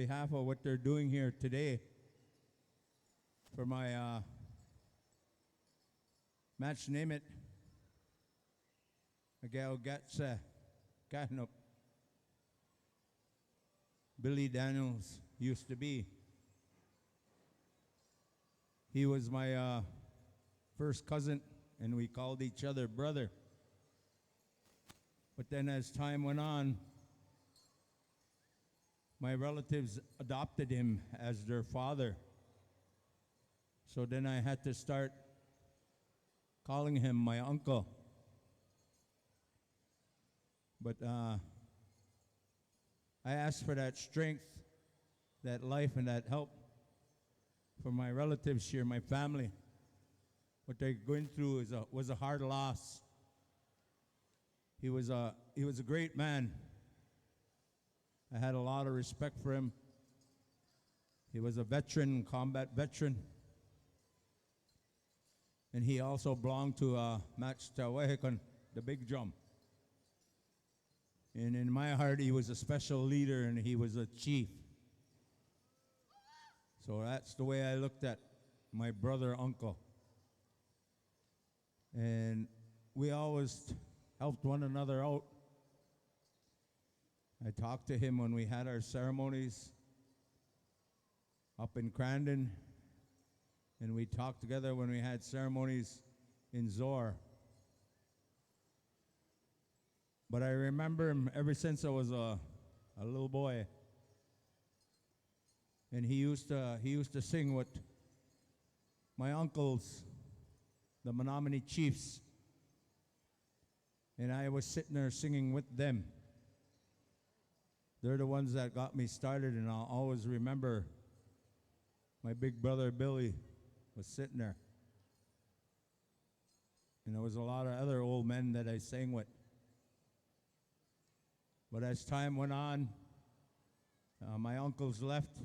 behalf of what they're doing here today for my match name it Miguel gets Katnup. Billy Daniels used to be. He was my first cousin, and we called each other brother. But then as time went on, my relatives adopted him as their father. So then I had to start calling him my uncle. But I asked for that strength, that life, and that help for my relatives here, my family. What they're going through was a hard loss. He was a great man. I had a lot of respect for him. He was a veteran, combat veteran. And he also belonged to Match Tawahikon, the big drum. And in my heart, he was a special leader and he was a chief. So that's the way I looked at my brother, uncle. And we always helped one another out. I talked to him when we had our ceremonies up in Crandon, and we talked together when we had ceremonies in Zor. But I remember him ever since I was a little boy. And he used to sing with my uncles, the Menominee chiefs. And I was sitting there singing with them. They're the ones that got me started, and I'll always remember my big brother Billy was sitting there. And there was a lot of other old men that I sang with. But as time went on, my uncles left.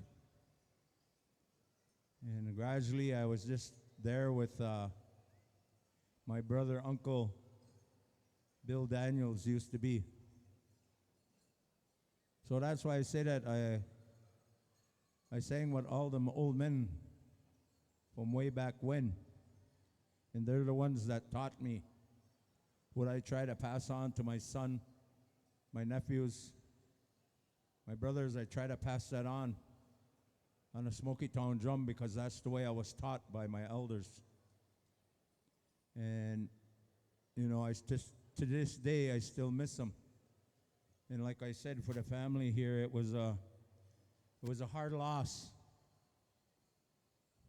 And gradually I was just there with my brother, Uncle Bill Daniels used to be. So that's why I say that I sang with all them old men from way back when. And they're the ones that taught me what I try to pass on to my son, my nephews, my brothers. I try to pass that on a Smoky Town drum because that's the way I was taught by my elders. And, you know, to this day, I still miss them. And like I said, for the family here, it was a hard loss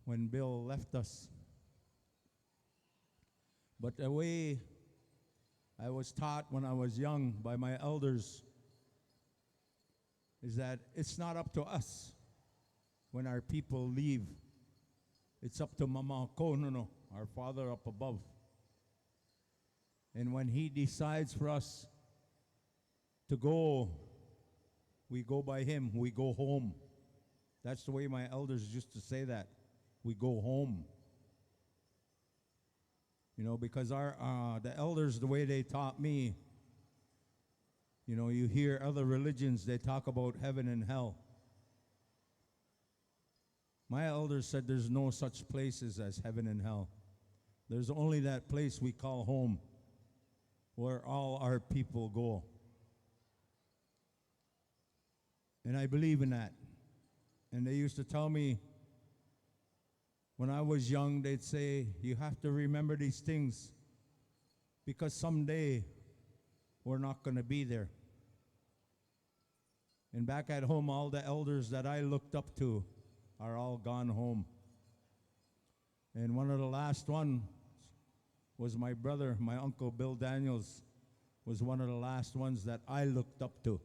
when Bill left us. But the way I was taught when I was young by my elders is that it's not up to us when our people leave. It's up to Mama Konono, our Father up above. And when He decides for us to go, we go by Him, we go home. That's the way my elders used to say that. We go home. You know, because the elders, the way they taught me, you know, you hear other religions, they talk about heaven and hell. My elders said there's no such places as heaven and hell. There's only that place we call home, where all our people go. And I believe in that. And they used to tell me, when I was young, they'd say, you have to remember these things because someday we're not going to be there. And back at home, all the elders that I looked up to are all gone home. And one of the last ones was my brother, my uncle Bill Daniels, was one of the last ones that I looked up to.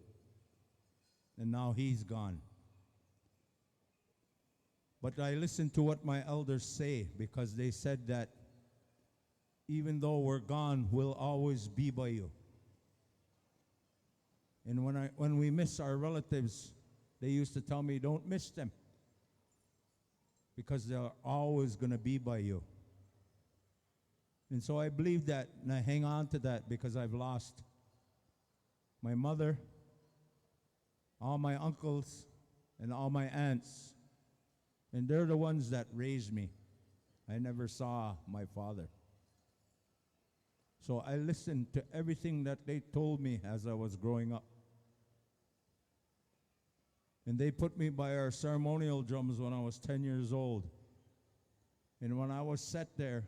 And now he's gone. But I listened to what my elders say because they said that even though we're gone, we'll always be by you. And when we miss our relatives, they used to tell me, don't miss them because they're always going to be by you. And so I believe that, and I hang on to that because I've lost my mother, all my uncles, and all my aunts. And they're the ones that raised me. I never saw my father. So I listened to everything that they told me as I was growing up. And they put me by our ceremonial drums when I was 10 years old. And when I was set there,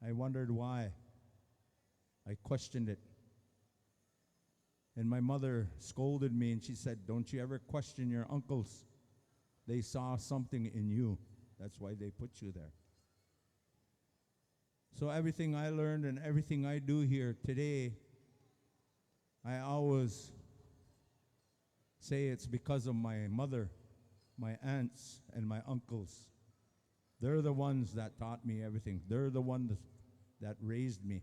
I wondered why. I questioned it. And my mother scolded me and she said, "Don't you ever question your uncles. They saw something in you. That's why they put you there." So everything I learned and everything I do here today, I always say it's because of my mother, my aunts, and my uncles. They're the ones that taught me everything. They're the ones that raised me.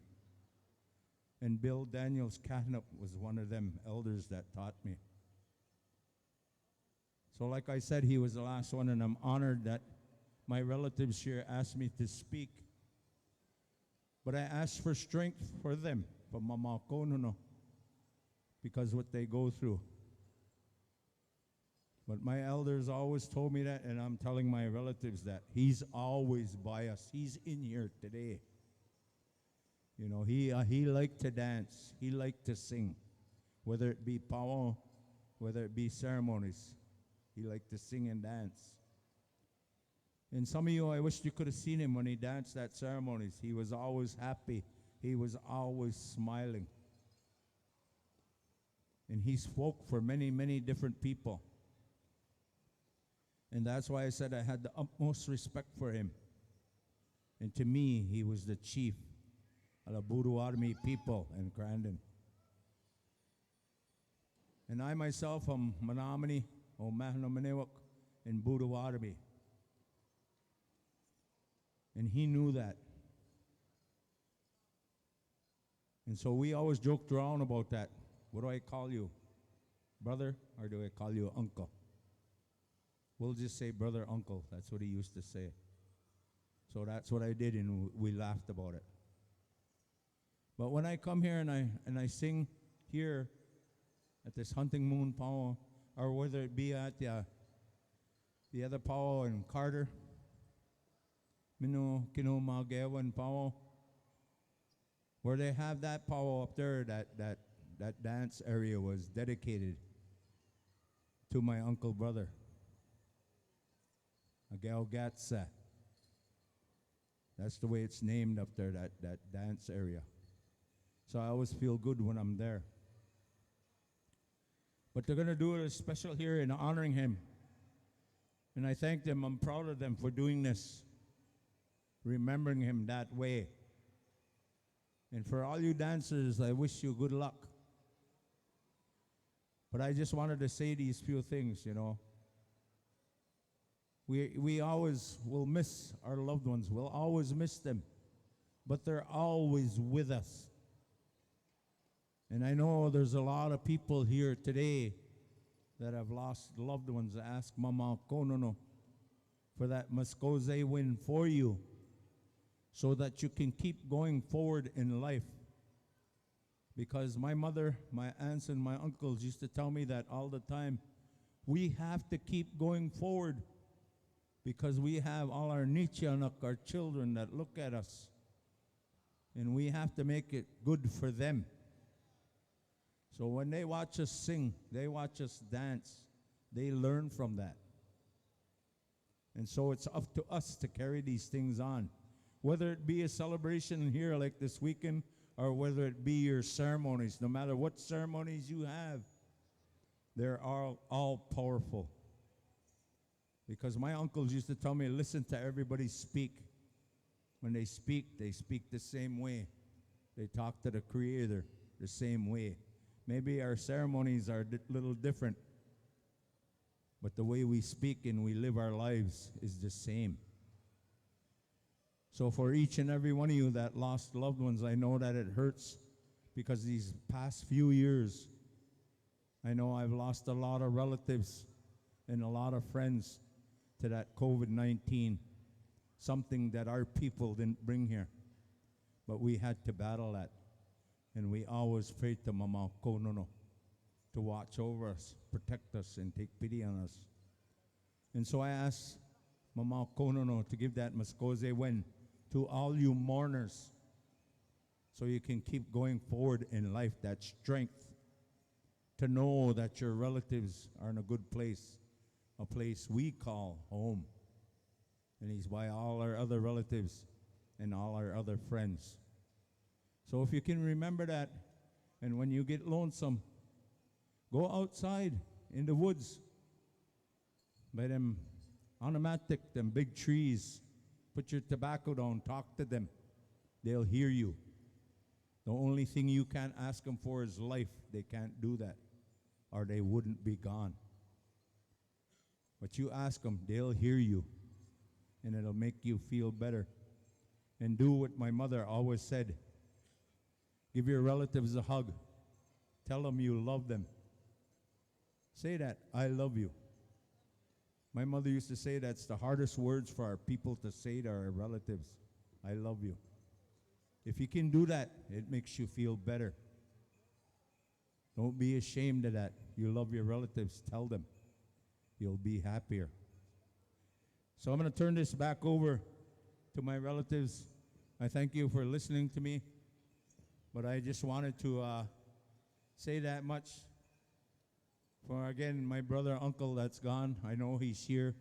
And Bill Daniels Catnip was one of them elders that taught me. So like I said, he was the last one, and I'm honored that my relatives here asked me to speak. But I asked for strength for them, for Mama Konono, because what they go through. But my elders always told me that, and I'm telling my relatives that he's always by us. He's in here today. You know, he liked to dance. He liked to sing, whether it be powwow, whether it be ceremonies. He liked to sing and dance. And some of you, I wish you could have seen him when he danced at ceremonies. He was always happy. He was always smiling. And he spoke for many, many different people. And that's why I said I had the utmost respect for him. And to me, he was the chief of the Voodoo Army people in Crandon. And I myself am Menominee, o Mahanomanewak, in Voodoo Army. And he knew that. And so we always joked around about that. What do I call you? Brother, or do I call you uncle? We'll just say brother, uncle. That's what he used to say. So that's what I did, and we laughed about it. But when I come here and I sing here at this Hunting Moon Pow Wow, or whether it be at the other Pow Wow in Carter, Mino Kino Magewan Pow Wow, where they have that Pow Wow up there, that dance area was dedicated to my uncle brother, Agao Gatsa. That's the way it's named up there, that dance area. So I always feel good when I'm there. But they're going to do a special here in honoring him. And I thank them. I'm proud of them for doing this, remembering him that way. And for all you dancers, I wish you good luck. But I just wanted to say these few things, you know. We always will miss our loved ones. We'll always miss them. But they're always with us. And I know there's a lot of people here today that have lost loved ones. Ask Mama Konono for that Muskoze win for you, so that you can keep going forward in life. Because my mother, my aunts, and my uncles used to tell me that all the time. We have to keep going forward, because we have all our Nichianak, our children that look at us. And we have to make it good for them. So when they watch us sing, they watch us dance, they learn from that. And so it's up to us to carry these things on. Whether it be a celebration here like this weekend, or whether it be your ceremonies, no matter what ceremonies you have, they're all powerful. Because my uncles used to tell me, listen to everybody speak. When they speak the same way. They talk to the Creator the same way. Maybe our ceremonies are a little different, but the way we speak and we live our lives is the same. So for each and every one of you that lost loved ones, I know that it hurts, because these past few years, I know I've lost a lot of relatives and a lot of friends to that COVID-19, something that our people didn't bring here, but we had to battle that. And we always prayed to Mama Konono to watch over us, protect us, and take pity on us. And so I asked Mama Konono to give that Muskoze win to all you mourners so you can keep going forward in life, that strength to know that your relatives are in a good place, a place we call home. And he's by all our other relatives and all our other friends. So if you can remember that, and when you get lonesome, go outside in the woods by them automatic, them big trees. Put your tobacco down, talk to them. They'll hear you. The only thing you can't ask them for is life. They can't do that, or they wouldn't be gone. But you ask them, they'll hear you, and it'll make you feel better. And do what my mother always said. Give your relatives a hug. Tell them you love them. Say that, I love you. My mother used to say that's the hardest words for our people to say to our relatives. I love you. If you can do that, it makes you feel better. Don't be ashamed of that. You love your relatives, tell them. You'll be happier. So I'm going to turn this back over to my relatives. I thank you for listening to me. But I just wanted to say that much. For again, my brother, uncle that's gone, I know he's here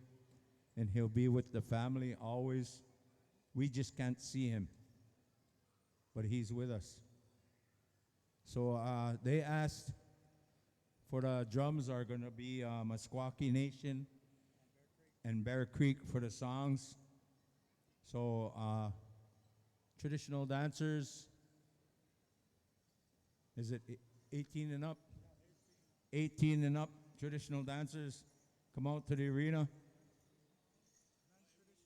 and he'll be with the family always. We just can't see him, but he's with us. So they asked for the drums are going to be Meskwaki Nation and Bear Creek for the songs. So traditional dancers, is it 18 and up? 18 and up traditional dancers come out to the arena.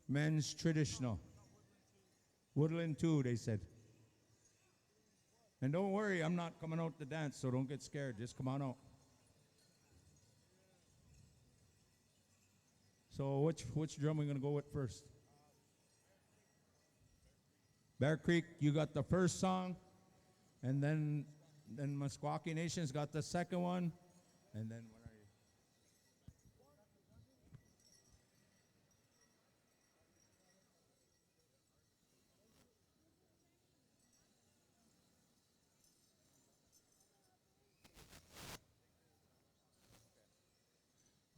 Men's traditional. Woodland too, they said. And don't worry, I'm not coming out to dance, so don't get scared. Just come on out. So which drum are we going to go with first? Bear Creek, you got the first song, and then Meskwaki Nation's got the second one, and then what are you?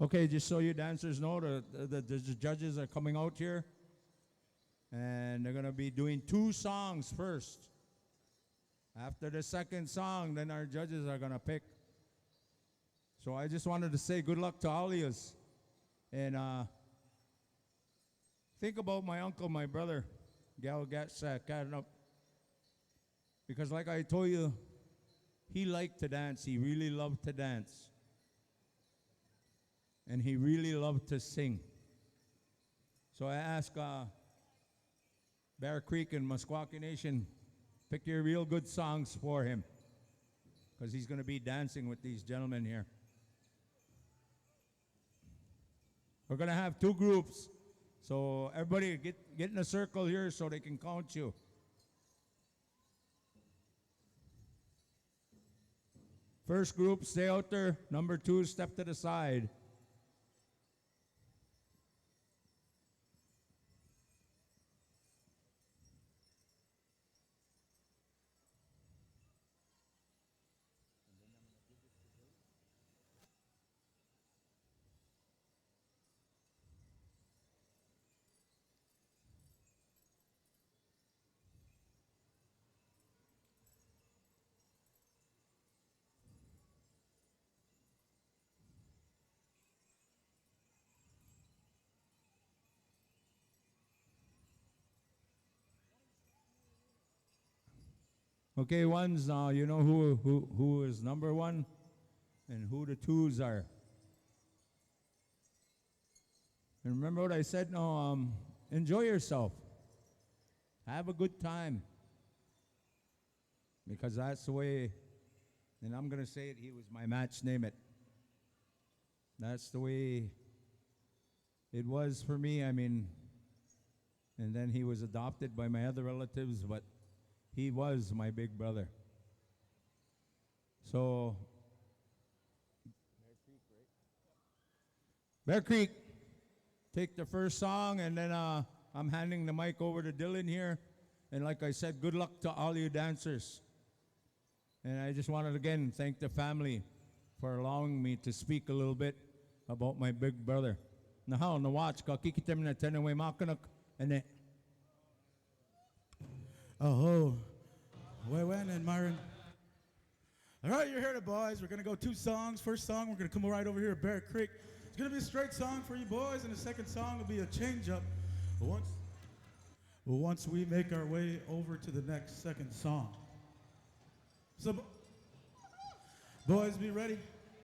Okay, just so you dancers know, the judges are coming out here, and they're going to be doing 2 songs first. After the second song, then our judges are going to pick. So I just wanted to say good luck to all of you. And think about my uncle, my brother, Gal Gatsack, because like I told you, he liked to dance. He really loved to dance. And he really loved to sing. So I asked Bear Creek and Meskwaki Nation, pick your real good songs for him, because he's going to be dancing with these gentlemen here. We're going to have 2 groups. So everybody get in a circle here so they can count you. First group, stay out there. Number 2, step to the side. Okay, ones, you know who is number 1 and who the 2s are. And remember what I said, no, enjoy yourself. Have a good time. Because that's the way, and I'm going to say it, he was my match, name it. That's the way it was for me, I mean, and then he was adopted by my other relatives, but he was my big brother. So, Bear Creek, take the first song, and then I'm handing the mic over to Dylan here. And like I said, good luck to all you dancers. And I just wanted to again thank the family for allowing me to speak a little bit about my big brother. Now, na watch, kakikitim na tenaway makanak, and Oh, when and Myron. All right, you heard it, boys. We're gonna go 2 songs. First song, we're gonna come right over here at Bear Creek. It's gonna be a straight song for you boys, and the second song will be a change-up. But once we make our way over to the next second song. So, boys, be ready.